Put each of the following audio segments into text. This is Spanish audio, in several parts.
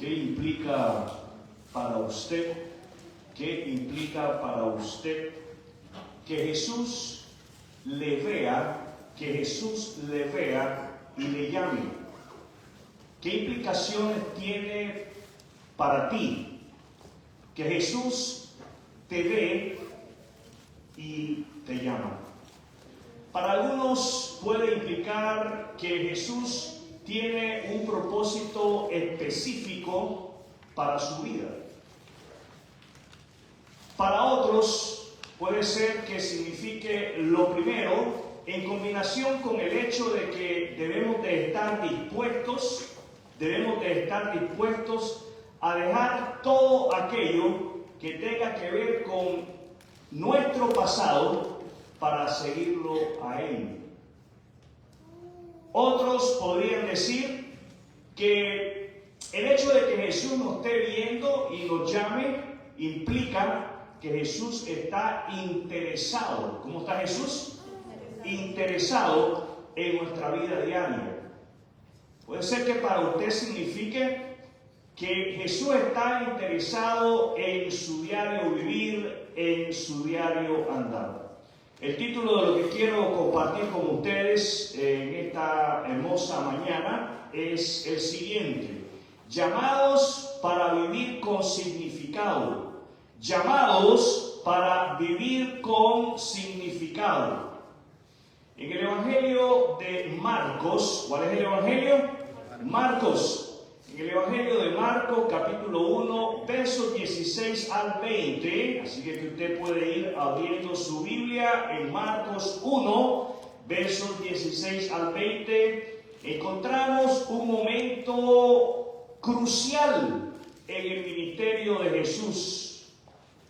¿Qué implica para usted? ¿Qué implica para usted que Jesús le vea, y le llame? ¿Qué implicaciones tiene para ti que Jesús te ve y te llama? Para algunos puede implicar que Jesús tiene un propósito específico para su vida. Para otros puede ser que signifique lo primero, en combinación con el hecho de que debemos de estar dispuestos a dejar todo aquello que tenga que ver con nuestro pasado para seguirlo a Él. Otros podrían decir que el hecho de que Jesús nos esté viendo y nos llame implica que Jesús está interesado. ¿Cómo está Jesús? Interesado en nuestra vida diaria. Puede ser que para usted signifique que Jesús está interesado en su diario vivir, en su diario andar. El título de lo que quiero compartir con ustedes en esta hermosa mañana es el siguiente: llamados para vivir con significado. Llamados para vivir con significado. En el Evangelio de Marcos, ¿cuál es el Evangelio? Marcos. En el Evangelio de Marcos, capítulo 1, versos 16 al 20, así que usted puede ir abriendo su Biblia en Marcos 1, versos 16 al 20, encontramos un momento crucial en el ministerio de Jesús,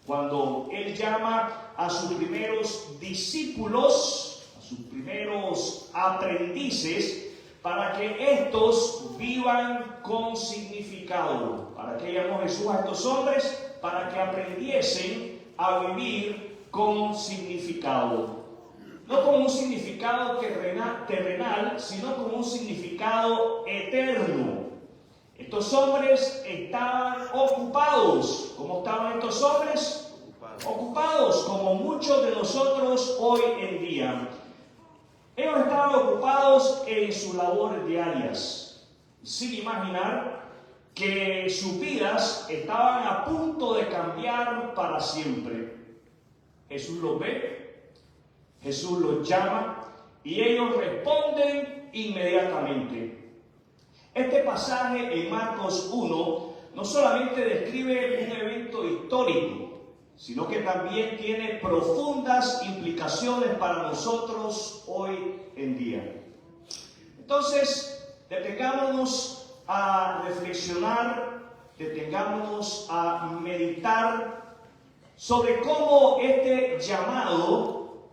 cuando Él llama a sus primeros discípulos, a sus primeros aprendices, para que estos vivan con significado. ¿Para qué llamó Jesús a estos hombres? Para que aprendiesen a vivir con significado. No con un significado terrenal, sino con un significado eterno. Estos hombres estaban ocupados. ¿Cómo estaban estos hombres? Ocupados, como muchos de nosotros hoy en día. Ellos estaban ocupados en sus labores diarias, sin imaginar que sus vidas estaban a punto de cambiar para siempre. Jesús los ve, Jesús los llama y ellos responden inmediatamente. Este pasaje en Marcos 1 no solamente describe un evento histórico, sino que también tiene profundas implicaciones para nosotros hoy en día. Entonces, detengámonos a reflexionar, detengámonos a meditar sobre cómo este llamado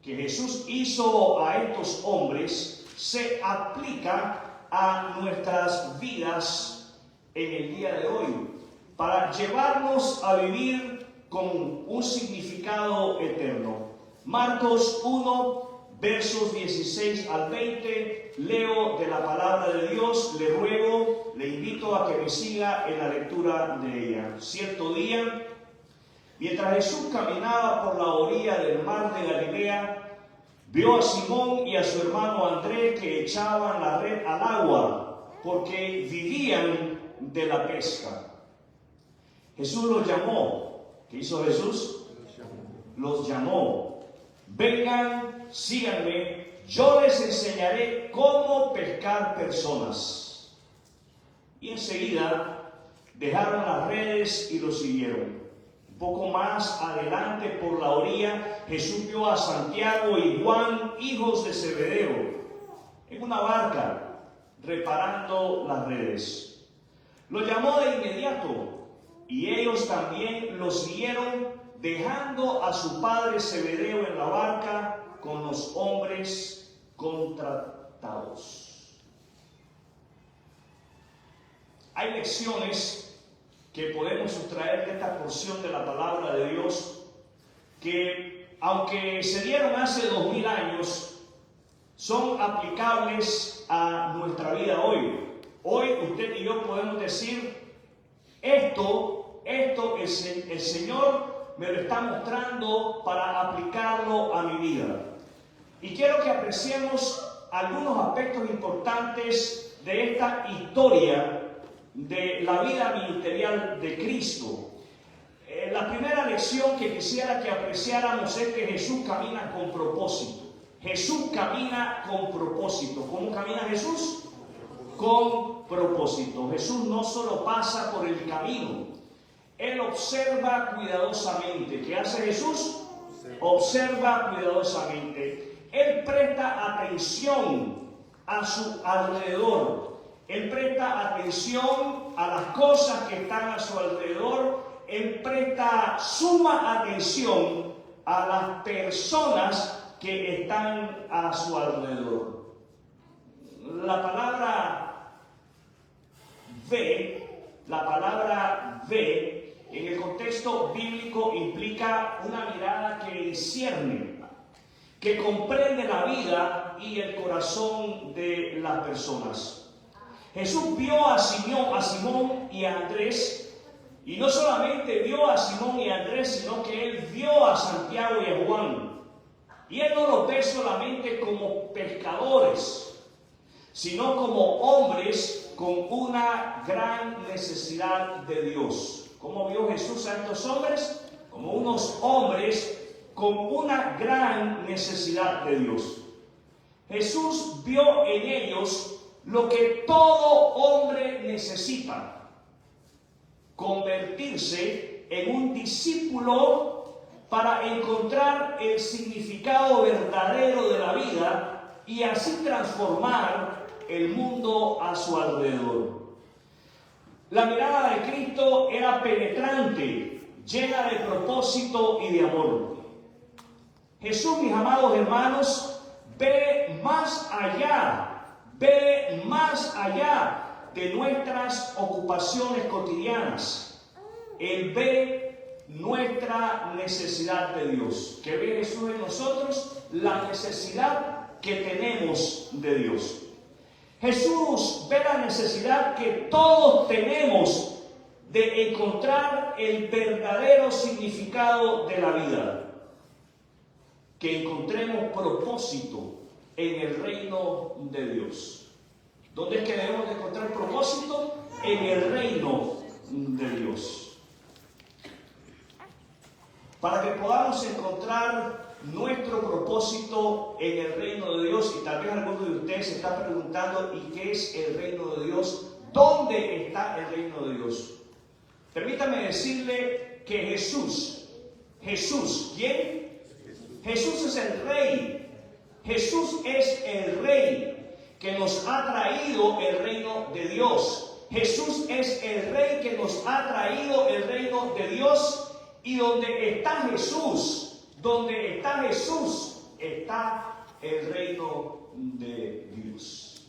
que Jesús hizo a estos hombres se aplica a nuestras vidas en el día de hoy, para llevarnos a vivir con un significado eterno. Marcos 1, versos 16 al 20, leo de la palabra de Dios, le ruego, le invito a que me siga en la lectura de ella. Cierto día, mientras Jesús caminaba por la orilla del mar de Galilea, vio a Simón y a su hermano Andrés que echaban la red al agua, porque vivían de la pesca. Jesús los llamó. ¿Qué hizo Jesús? Los llamó. Vengan, síganme, yo les enseñaré cómo pescar personas. Y enseguida dejaron las redes y lo siguieron. Un poco más adelante por la orilla, Jesús vio a Santiago y Juan, hijos de Zebedeo, en una barca, reparando las redes. Los llamó de inmediato. Y ellos también lo siguieron, dejando a su padre Zebedeo en la barca con los hombres contratados. Hay lecciones que podemos sustraer de esta porción de la palabra de Dios que, aunque se dieron hace 2000 años, son aplicables a nuestra vida hoy. Hoy usted y yo podemos decir, esto el Señor me lo está mostrando para aplicarlo a mi vida. Y quiero que apreciemos algunos aspectos importantes de esta historia de la vida ministerial de Cristo. La primera lección que quisiera que apreciáramos es que Jesús camina con propósito. Jesús camina con propósito. ¿Cómo camina Jesús? Con propósito. Jesús no solo pasa por el camino, Él observa cuidadosamente. ¿Qué hace Jesús? Observa cuidadosamente. Él presta atención a su alrededor. Él presta atención a las cosas que están a su alrededor. Él presta suma atención a las personas que están a su alrededor. La palabra ve, en el contexto bíblico implica una mirada que discierne, que comprende la vida y el corazón de las personas. Jesús vio a Simón y a Andrés, y no solamente vio a Simón y a Andrés, sino que Él vio a Santiago y a Juan. Y Él no los ve solamente como pescadores, sino como hombres con una gran necesidad de Dios. ¿Cómo vio Jesús a estos hombres? Como unos hombres con una gran necesidad de Dios. Jesús vio en ellos lo que todo hombre necesita: convertirse en un discípulo para encontrar el significado verdadero de la vida y así transformar el mundo a su alrededor. La mirada de Cristo era penetrante, llena de propósito y de amor. Jesús, mis amados hermanos, ve más allá de nuestras ocupaciones cotidianas. Él ve nuestra necesidad de Dios. ¿Qué ve Jesús en nosotros? La necesidad que tenemos de Dios. Jesús ve la necesidad que todos tenemos de encontrar el verdadero significado de la vida. Que encontremos propósito en el reino de Dios. ¿Dónde es que debemos de encontrar propósito? En el reino de Dios. Para que podamos encontrar nuestro propósito en el reino de Dios, y tal vez alguno de ustedes se está preguntando, ¿y qué es el reino de Dios? ¿Dónde está el reino de Dios? Permítame decirle que Jesús, ¿quién? Jesús es el Rey. Jesús es el Rey que nos ha traído el reino de Dios. Jesús es el Rey que nos ha traído el reino de Dios. Y donde está Jesús, está el reino de Dios.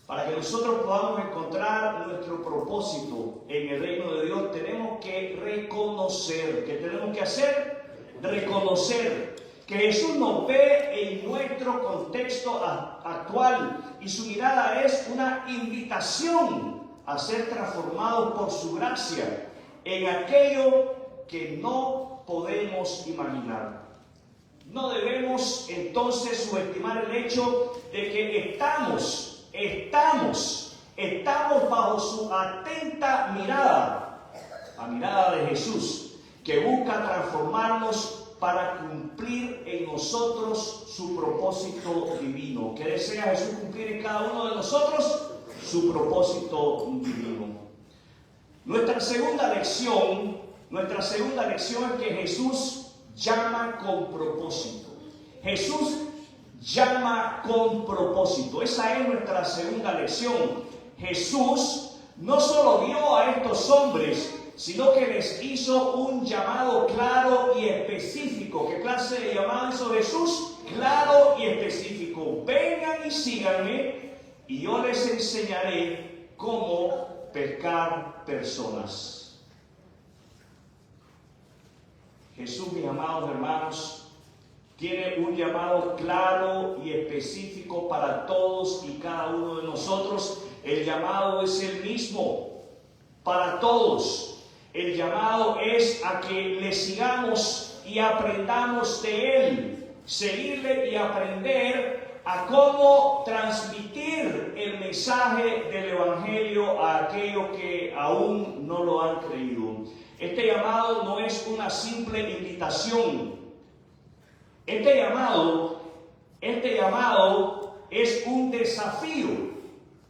Para que nosotros podamos encontrar nuestro propósito en el reino de Dios, tenemos que reconocer. ¿Qué tenemos que hacer? Reconocer que Jesús nos ve en nuestro contexto actual y su mirada es una invitación a ser transformados por su gracia en aquello que no podemos imaginar. No debemos entonces subestimar el hecho de que estamos bajo su atenta mirada, la mirada de Jesús, que busca transformarnos para cumplir en nosotros su propósito divino. ¿Qué desea Jesús cumplir en cada uno de nosotros? Su propósito divino. Nuestra segunda lección es que Jesús llama con propósito. Jesús llama con propósito. Esa es nuestra segunda lección. Jesús no solo vio a estos hombres, sino que les hizo un llamado claro y específico. ¿Qué clase de llamado hizo Jesús? Claro y específico. Vengan y síganme y yo les enseñaré cómo pescar personas. Jesús, mis amados hermanos, tiene un llamado claro y específico para todos y cada uno de nosotros. El llamado es el mismo para todos. El llamado es a que le sigamos y aprendamos de Él, seguirle y aprender a cómo transmitir el mensaje del Evangelio a aquellos que aún no lo han creído. Este llamado no es una simple invitación. Este llamado es un desafío.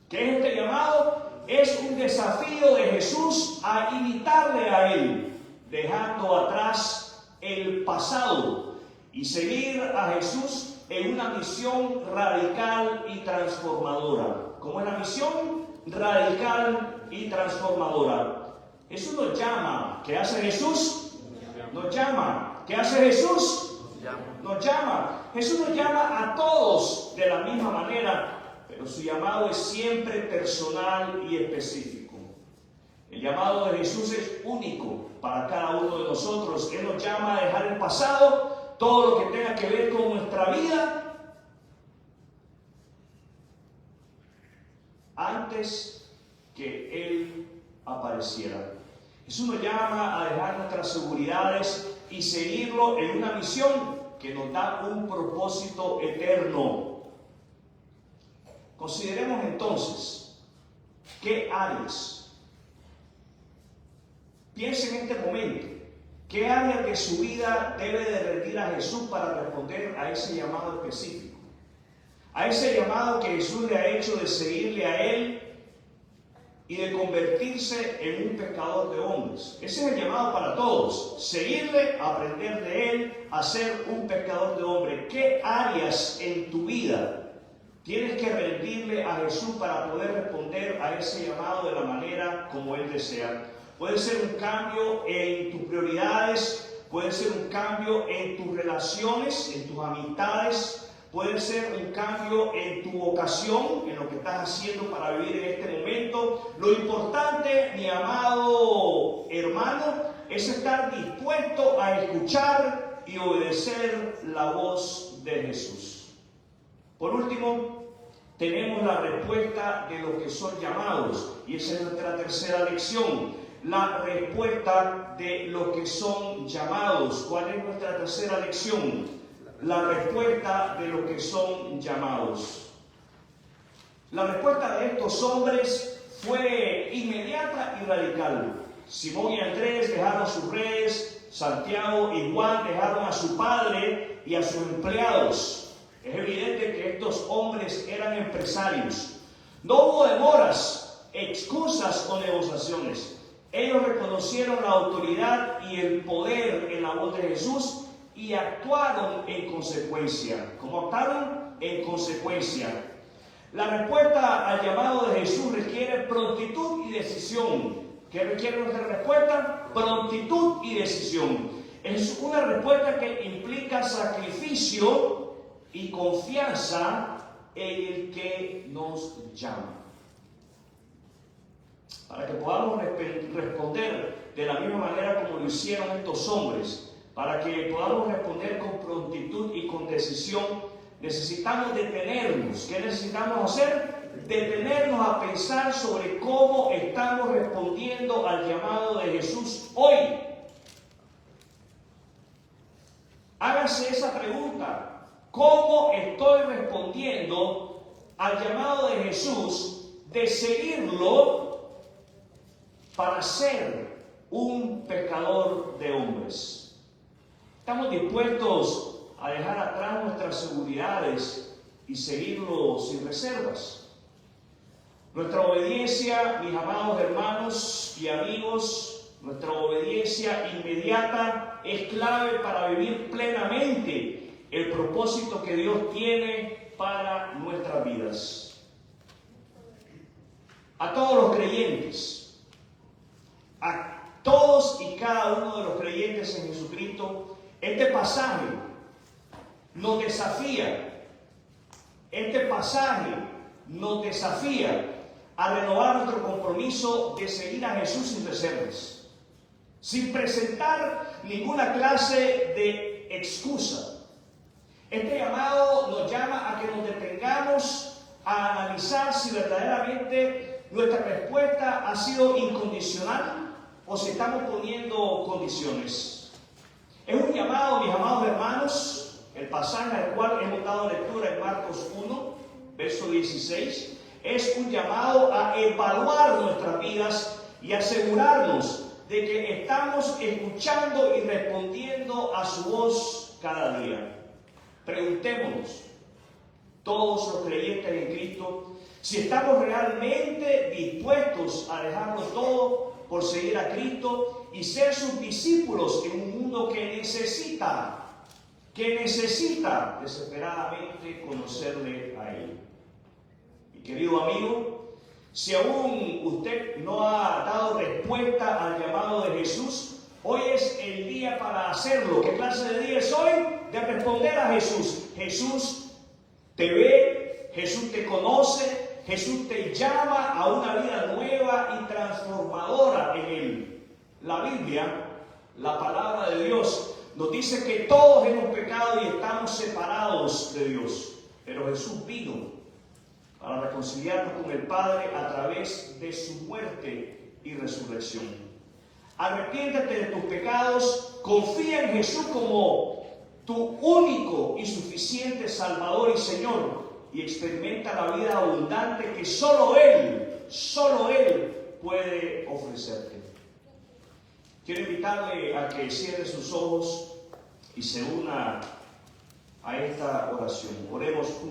¿Qué es este llamado? Es un desafío de Jesús a imitarle a Él, dejando atrás el pasado y seguir a Jesús en una misión radical y transformadora. ¿Cómo es la misión? Radical y transformadora. Jesús nos llama. ¿Qué hace Jesús? Nos llama. ¿Qué hace Jesús? Nos llama. Jesús nos llama a todos de la misma manera, pero su llamado es siempre personal y específico. El llamado de Jesús es único para cada uno de nosotros. Él nos llama a dejar el pasado, todo lo que tenga que ver con nuestra vida, antes que Él apareciera. Jesús nos llama a dejar nuestras seguridades y seguirlo en una misión que nos da un propósito eterno. Consideremos entonces qué áreas. Piense en este momento, qué áreas de su vida debe de rendir a Jesús para responder a ese llamado específico. A ese llamado que Jesús le ha hecho de seguirle a Él y de convertirse en un pescador de hombres. Ese es el llamado para todos. Seguirle, aprender de Él, a ser un pescador de hombres. ¿Qué áreas en tu vida tienes que rendirle a Jesús para poder responder a ese llamado de la manera como Él desea? Puede ser un cambio en tus prioridades, puede ser un cambio en tus relaciones, en tus amistades, puede ser un cambio en tu vocación, en lo que estás haciendo para vivir en este momento. Lo importante, mi amado hermano, es estar dispuesto a escuchar y obedecer la voz de Jesús. Por último, tenemos la respuesta de los que son llamados, y esa es nuestra tercera lección. La respuesta de los que son llamados. ¿Cuál es nuestra tercera lección? La respuesta de los que son llamados. La respuesta de estos hombres fue inmediata y radical. Simón y Andrés dejaron sus redes, Santiago y Juan dejaron a su padre y a sus empleados. Es evidente que estos hombres eran empresarios. No hubo demoras, excusas o negociaciones. Ellos reconocieron la autoridad y el poder en la voz de Jesús y actuaron en consecuencia. ¿Cómo actuaron? En consecuencia. La respuesta al llamado de Jesús requiere prontitud y decisión. ¿Qué requiere nuestra respuesta? Prontitud y decisión. Es una respuesta que implica sacrificio y confianza en el que nos llama. Para que podamos responder de la misma manera como lo hicieron estos hombres, para que podamos responder con prontitud y con decisión, necesitamos detenernos. ¿Qué necesitamos hacer? Detenernos a pensar sobre cómo estamos respondiendo al llamado de Jesús hoy. Hágase esa pregunta. ¿Cómo estoy respondiendo al llamado de Jesús de seguirlo para ser un pescador de hombres? ¿Estamos dispuestos a dejar atrás nuestras seguridades y seguirlo sin reservas? Nuestra obediencia, mis amados hermanos y amigos, nuestra obediencia inmediata es clave para vivir plenamente el propósito que Dios tiene para nuestras vidas. A todos los creyentes, a todos y cada uno de los creyentes en Jesucristo, este pasaje nos desafía. Este pasaje nos desafía a renovar nuestro compromiso de seguir a Jesús sin reservas, sin presentar ninguna clase de excusa, Este llamado nos llama a que nos detengamos a analizar si verdaderamente nuestra respuesta ha sido incondicional o si estamos poniendo condiciones. Es un llamado, mis amados hermanos, el pasaje al cual hemos dado lectura en Marcos 1, verso 16, es un llamado a evaluar nuestras vidas y asegurarnos de que estamos escuchando y respondiendo a su voz cada día. Preguntémonos, todos los creyentes en Cristo, si estamos realmente dispuestos a dejarlo todo por seguir a Cristo y ser sus discípulos en un mundo que necesita desesperadamente conocerle a Él. Mi querido amigo, si aún usted no ha dado respuesta al llamado de Jesús, hoy es el día para hacerlo. ¿Qué clase de día es hoy? De responder a Jesús. Jesús te ve, Jesús te conoce, Jesús te llama a una vida nueva y transformadora en Él. La Biblia, la palabra de Dios, nos dice que todos hemos pecado y estamos separados de Dios. Pero Jesús vino para reconciliarnos con el Padre a través de su muerte y resurrección. Arrepiéntete de tus pecados, confía en Jesús como tu único y suficiente Salvador y Señor, y experimenta la vida abundante que solo Él puede ofrecerte. Quiero invitarle a que cierre sus ojos y se una a esta oración. Oremos juntos.